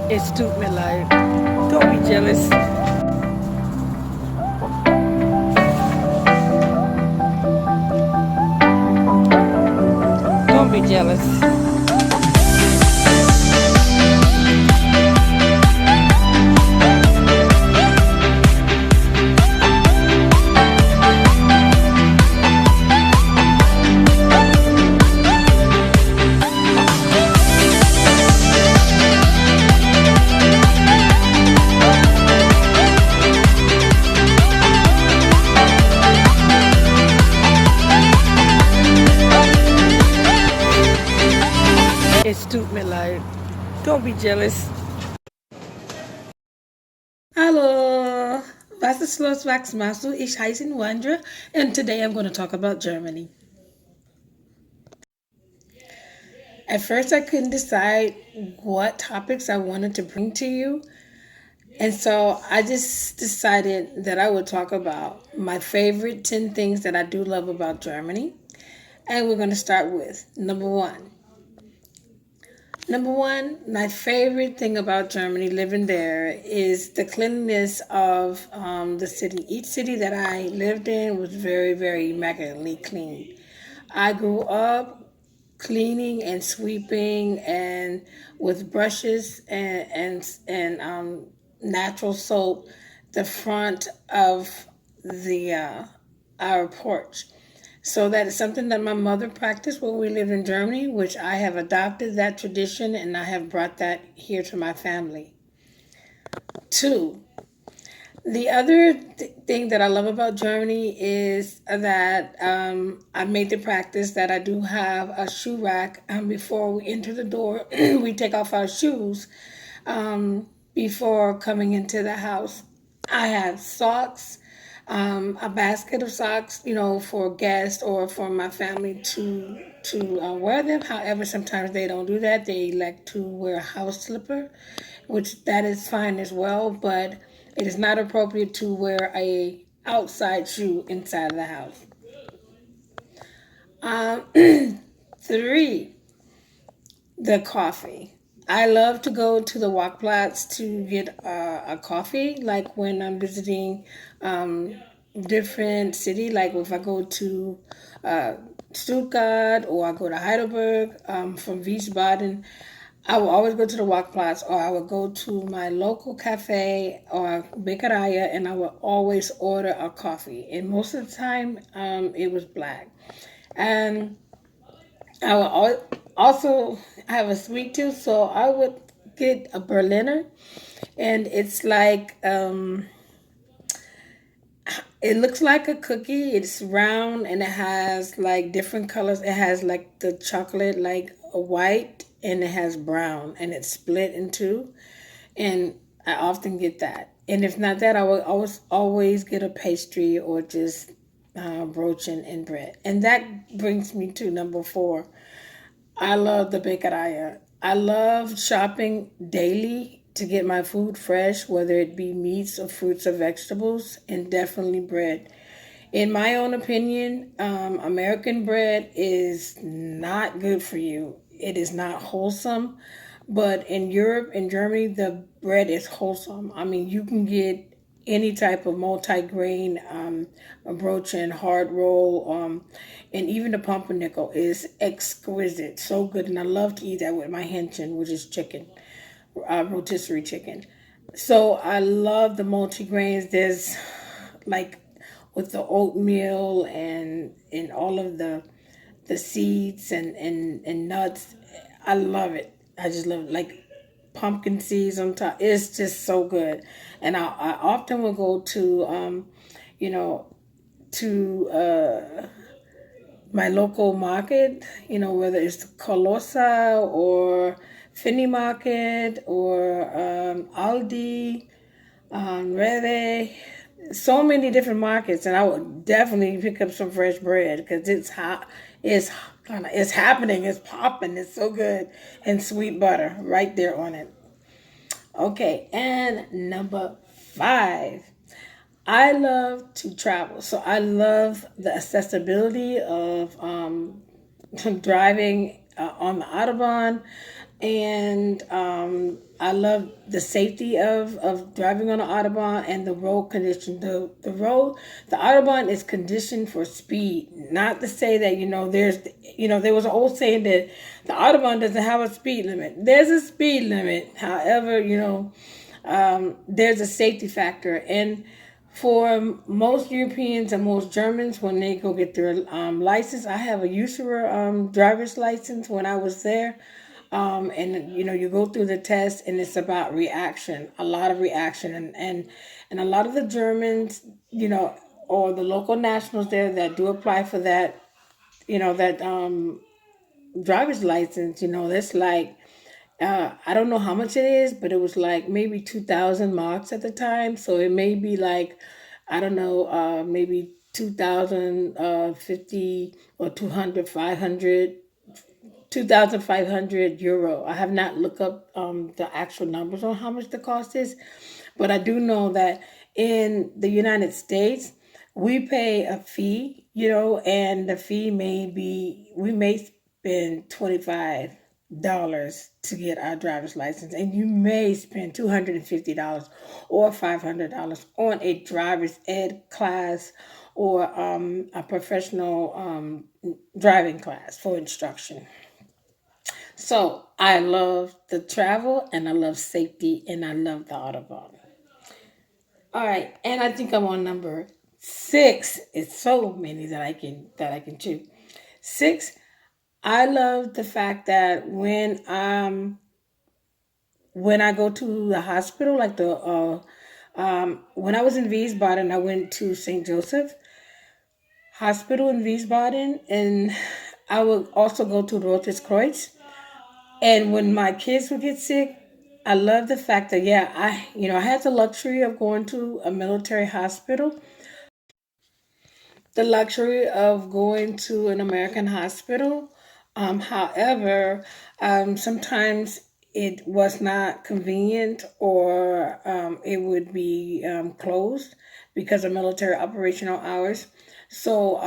Es tut mir leid. Don't be jealous. Don't be jealous. Es tut mir leid. Don't be jealous. Hallo, was ist los, was machst du? Ich heiße Wandra, and today I'm going to talk about Germany. At first, I couldn't decide what topics I wanted to bring to you, and so I just decided that I would talk about my favorite 10 things that I do love about Germany. And we're going to start with number one. Number one, my favorite thing about Germany, living there, is the cleanliness of the city. Each city that I lived in was very, very immaculately clean. I grew up cleaning and sweeping and with brushes and natural soap the front of the our porch. So that is something that my mother practiced when we lived in Germany, which I have adopted that tradition and I have brought that here to my family. Two, the other thing that I love about Germany is that I made the practice that I do have a shoe rack before we enter the door. We take off our shoes before coming into the house. I have socks, a basket of socks, for guests or for my family to wear them. However, sometimes they don't do that. They like to wear a house slipper, which that is fine as well. But it is not appropriate to wear a outside shoe inside of the house. Three, the coffee. I love to go to the Walkplatz to get a coffee, like when I'm visiting different city, like if I go to uh, Stuttgart or I go to Heidelberg from Wiesbaden, I will always go to the Walkplatz or I will go to my local cafe or Bäckeria and I will always order a coffee. And most of the time, it was black. And I will also have a sweet tooth, so I would get a Berliner. And it's like, it looks like a cookie. It's round and it has like different colors. It has like the chocolate, like a white, and it has brown, and it's split in two. And I often get that. And if not that, I will always get a pastry or just brooch and bread. And that brings me to number four. I love the Bäckeria. I love shopping daily to get my food fresh, whether it be meats or fruits or vegetables, and definitely bread. In my own opinion, American bread is not good for you. It is not wholesome. But in Europe and Germany, the bread is wholesome. I mean, you can get any type of multi-grain brooch and hard roll, and even the pumpernickel is exquisite, so good. And I love to eat that with my Hähnchen, which is chicken, rotisserie chicken. So I love the multi-grains. There's like with the oatmeal and all of the seeds and nuts. I love it. I just love it. Like pumpkin seeds on top. It's just so good. And I often will go to you know, to my local market, whether it's Colossa or Finney Market or Aldi, Rede, so many different markets, and I would definitely pick up some fresh bread because it's hot. It's happening. It's popping. It's so good, and sweet butter right there on it. Okay, and number five. I love to travel, so I love the accessibility of driving on the Autobahn. And I love the safety of driving on the Autobahn and the road condition. The Autobahn is conditioned for speed. Not to say that there was an old saying that the Autobahn doesn't have a speed limit. There's a speed limit. However, there's a safety factor. And for most Europeans and most Germans, when they go get their license, I have a USERA driver's license when I was there. And you go through the test, and it's about reaction, a lot of reaction, and a lot of the Germans, or the local nationals there that do apply for that driver's license. That's like I don't know how much it is, but it was like maybe 2,000 marks at the time. So it may be like, I don't know, maybe 2,050 or 200, 500, 2,500 euro. I have not looked up the actual numbers on how much the cost is, but I do know that in the United States, we pay a fee, and the fee we may spend $25 to get our driver's license, and you may spend $250 or $500 on a driver's ed class or a professional driving class for instruction. So I love the travel, and I love safety, and I love the Autobahn. All right, and I think I'm on number six. It's so many that I can choose. Six. I love the fact that when I go to the hospital, like when I was in Wiesbaden, I went to St. Joseph Hospital in Wiesbaden, and I would also go to Rotes Kreuz. And when my kids would get sick, I love the fact that, yeah, I had the luxury of going to a military hospital, the luxury of going to an American hospital. However, sometimes it was not convenient, or it would be closed because of military operational hours. So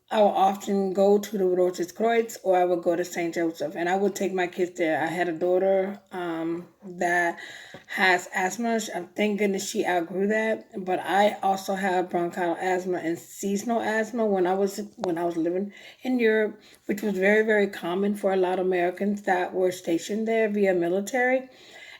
I will often go to the Rotes Kreuz, or I would go to St. Joseph, and I would take my kids there. I had a daughter that has asthma. Thank goodness she outgrew that. But I also have bronchial asthma and seasonal asthma when I was living in Europe, which was very, very common for a lot of Americans that were stationed there via military.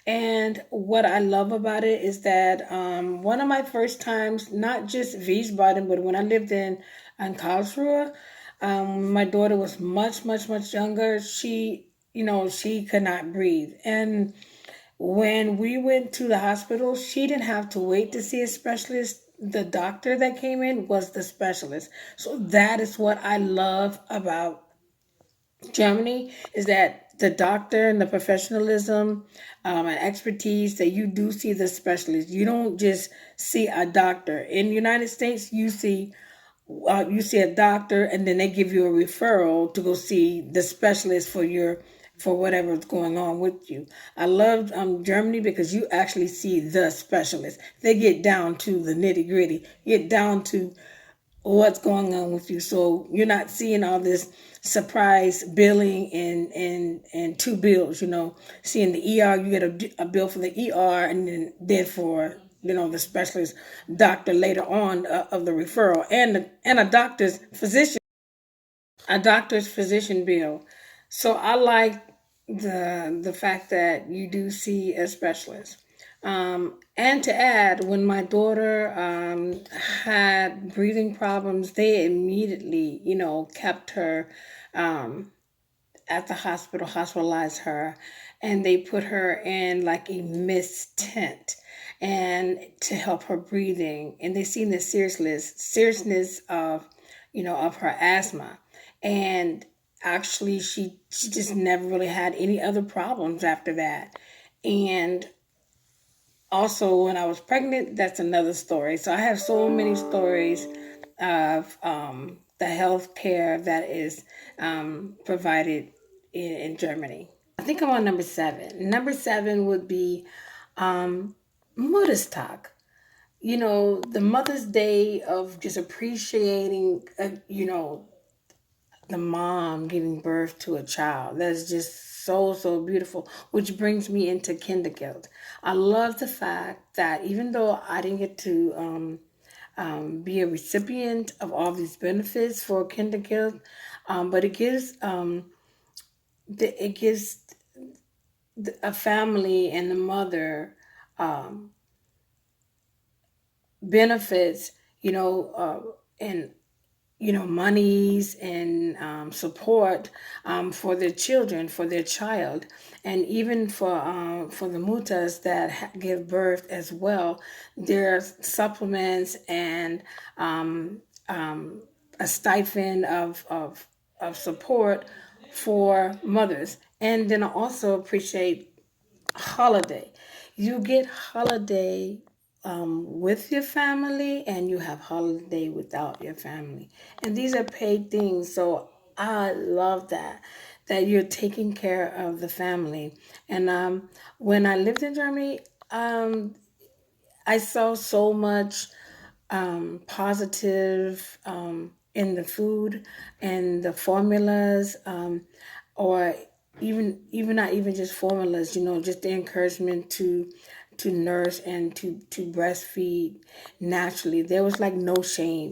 And what I love about it is that one of my first times, not just Wiesbaden, but when I lived in Karlsruhe, my daughter was much, much, much younger. She could not breathe. And when we went to the hospital, she didn't have to wait to see a specialist. The doctor that came in was the specialist. So that is what I love about Germany, is that the doctor and the professionalism and expertise, that you do see the specialist. You don't just see a doctor. In the United States, you see a doctor, and then they give you a referral to go see the specialist for whatever's going on with you. I love Germany because you actually see the specialist. They get down to the nitty gritty, get down to what's going on with you. So you're not seeing all this surprise billing and two bills. Seeing the ER, you get a bill for the ER, and then for the specialist doctor later on of the referral, and a doctor's physician bill. So I like the fact that you do see a specialist. And to add, when my daughter had breathing problems, they immediately, kept her at the hospital, hospitalized her, and they put her in like a mist tent and to help her breathing. And they seen the seriousness of her asthma. And actually, she just never really had any other problems after that. And also, when I was pregnant, that's another story. So I have so many stories of the health care that is provided in Germany. I think I'm on number seven. Number seven would be um, Mutterstag. The Mother's Day of just appreciating, the mom giving birth to a child. That's just so, so beautiful, which brings me into Kindergeld. I love the fact that even though I didn't get to be a recipient of all these benefits for Kindergeld, but it gives a family and the mother um, benefits, and monies and support for their children, for their child, and even for the mutas that give birth as well. There's supplements and um, um, a stipend of support for mothers. And then I also appreciate holiday. You get holiday with your family, and you have holiday without your family. And these are paid things. So I love that you're taking care of the family. And when I lived in Germany, um, I saw so much positive in the food and the formulas, or even not even just formulas. Just the encouragement to nurse and to breastfeed naturally. There was like no shame.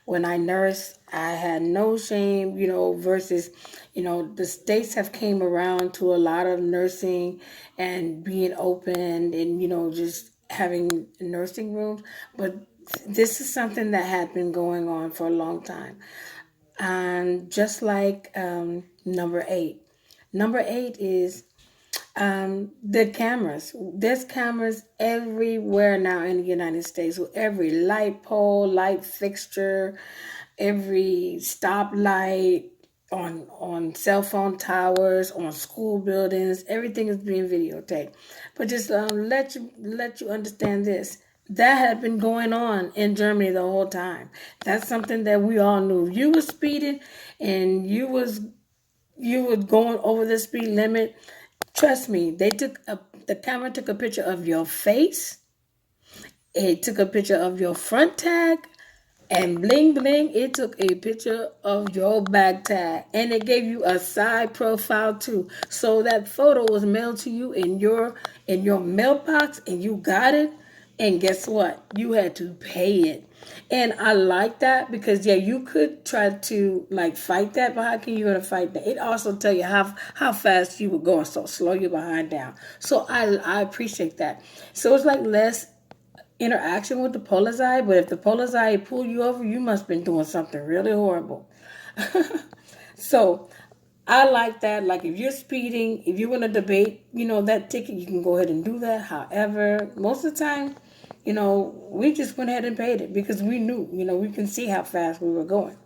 When I nursed, I had no shame. Versus, the states have came around to a lot of nursing and being open, and just having nursing rooms, but this is something that had been going on for a long time. And just like number eight is the cameras. There's cameras everywhere now in the United States. With every light pole, light fixture, every stoplight, on cell phone towers, on school buildings, everything is being videotaped. But just let you understand this. That had been going on in Germany the whole time. That's something that we all knew. You were speeding, and you were going over the speed limit. Trust me, the camera took a picture of your face. It took a picture of your front tag, and bling bling, it took a picture of your back tag, and it gave you a side profile too. So that photo was mailed to you in your mailbox, and you got it. And guess what? You had to pay it. And I like that because yeah, you could try to like fight that, but how can you gonna fight that? It also tell you how fast you were going, so slow your behind down. So I appreciate that. So it's like less interaction with the polizei, but if the polizei pull you over, you must have been doing something really horrible. So I like that. Like if you're speeding, if you want to debate, that ticket, you can go ahead and do that. However, most of the time, we just went ahead and paid it because we knew, we can see how fast we were going.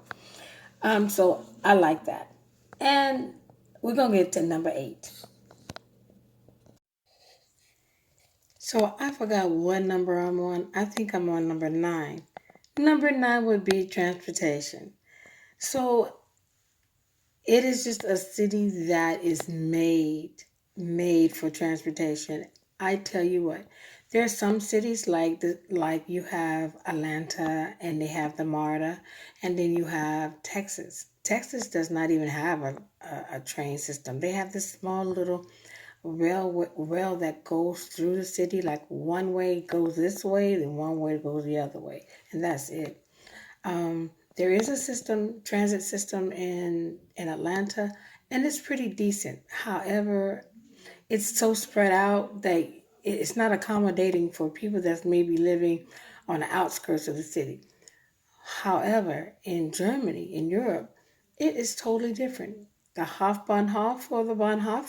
So I like that. And we're gonna get to number 8. So I forgot what number I'm on. I think I'm on number 9. Number 9 would be transportation. So it is just a city that is made for transportation. I tell you what, there are some cities like you have Atlanta, and they have the MARTA, and then you have Texas. Texas does not even have a train system. They have this small little rail that goes through the city. Like one way goes this way, then one way goes the other way, and that's it. There is a transit system in Atlanta, and it's pretty decent. However, it's so spread out that it's not accommodating for people that's maybe living on the outskirts of the city. However, in Germany, in Europe, it is totally different. The Hofbahnhof or the Bahnhof,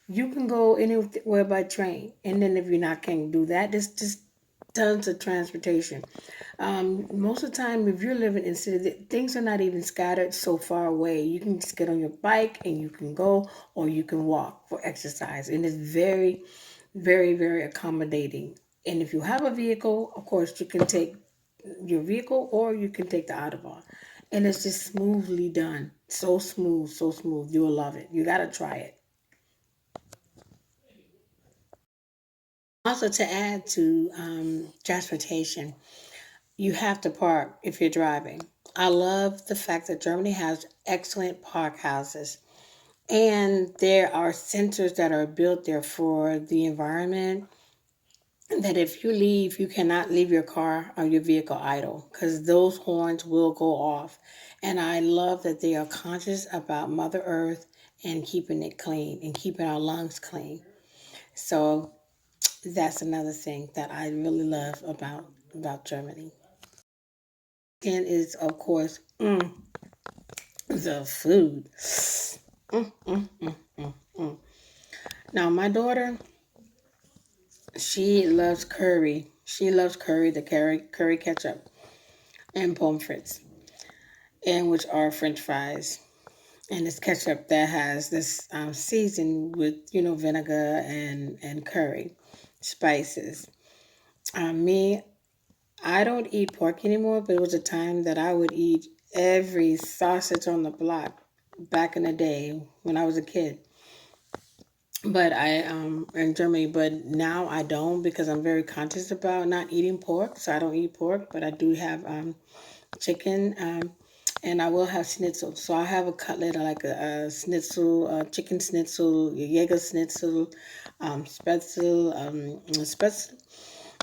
you can go anywhere by train, and then if you're not can do that, there's just tons of transportation. Most of the time, if you're living in city, things are not even scattered so far away. You can just get on your bike and you can go, or you can walk for exercise, and it's very, very, very accommodating. And if you have a vehicle, of course, you can take your vehicle, or you can take the Autobahn, and it's just smoothly done. So smooth, so smooth. You'll love it. You gotta try it. Also, to add to transportation, you have to park if you're driving. I love the fact that Germany has excellent park houses. And there are sensors that are built there for the environment, that if you leave, you cannot leave your car or your vehicle idle, because those horns will go off. And I love that they are conscious about Mother Earth and keeping it clean and keeping our lungs clean. So that's another thing that I really love about Germany. And is, of course, the food. Now my daughter, she loves curry. She loves curry, the curry ketchup, and pommes frites, and which are French fries. And it's ketchup that has this seasoned with, vinegar and curry spices. Me, I don't eat pork anymore, but it was a time that I would eat every sausage on the block back in the day when I was a kid. But I in Germany, but now I don't, because I'm very conscious about not eating pork. So I don't eat pork, but I do have chicken, and I will have schnitzel. So I have a cutlet, I like a schnitzel, chicken schnitzel, Jaeger schnitzel, spetzel. Spetzel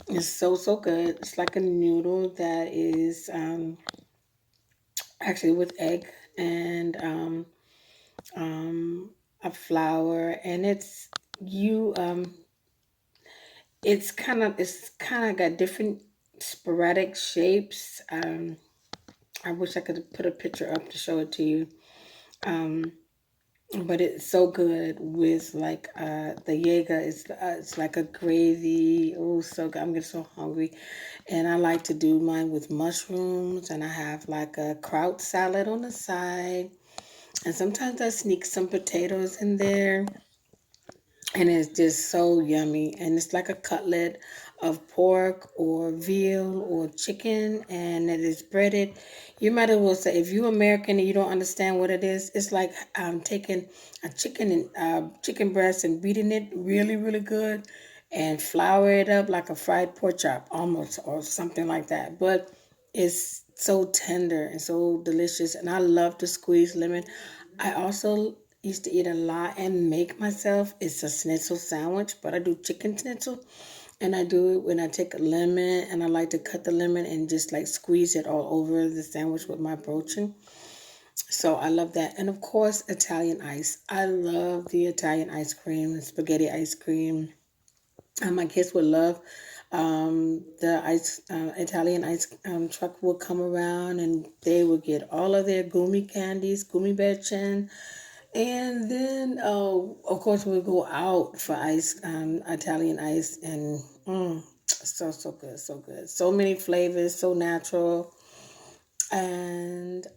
is so good. It's like a noodle that is actually with egg and um, a flour, and you it's kind of got different sporadic shapes. I wish I could put a picture up to show it to you. Um, but it's so good with like the Jaeger. It's like a gravy. Oh, so good. I'm getting so hungry. And I like to do mine with mushrooms, and I have like a kraut salad on the side. And sometimes I sneak some potatoes in there, and it's just so yummy. And it's like a cutlet of pork or veal or chicken, and it is breaded. You might as well say, if you're American and you don't understand what it is, it's like taking a chicken and chicken breast and beating it really really good, and flour it up like a fried pork chop almost, or something like that. But it's so tender and so delicious, and I love to squeeze lemon. I also used to eat a lot and make myself. It's a schnitzel sandwich, but I do chicken schnitzel, and I do it when I take a lemon, and I like to cut the lemon and just like squeeze it all over the sandwich with my broaching. So I love that. And of course, Italian ice. I love the Italian ice cream, spaghetti ice cream. My kids would love the ice Italian ice truck would come around, and they would get all of their gummy candies, gummy bearchen, and then, of course, we go out for ice, Italian ice, and so good, so good. So many flavors, so natural, and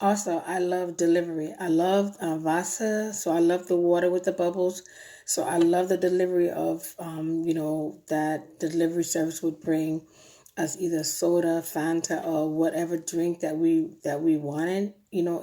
also I love delivery. I love Vasa, so I love the water with the bubbles. So I love the delivery of, that delivery service would bring us either soda, Fanta, or whatever drink that we wanted.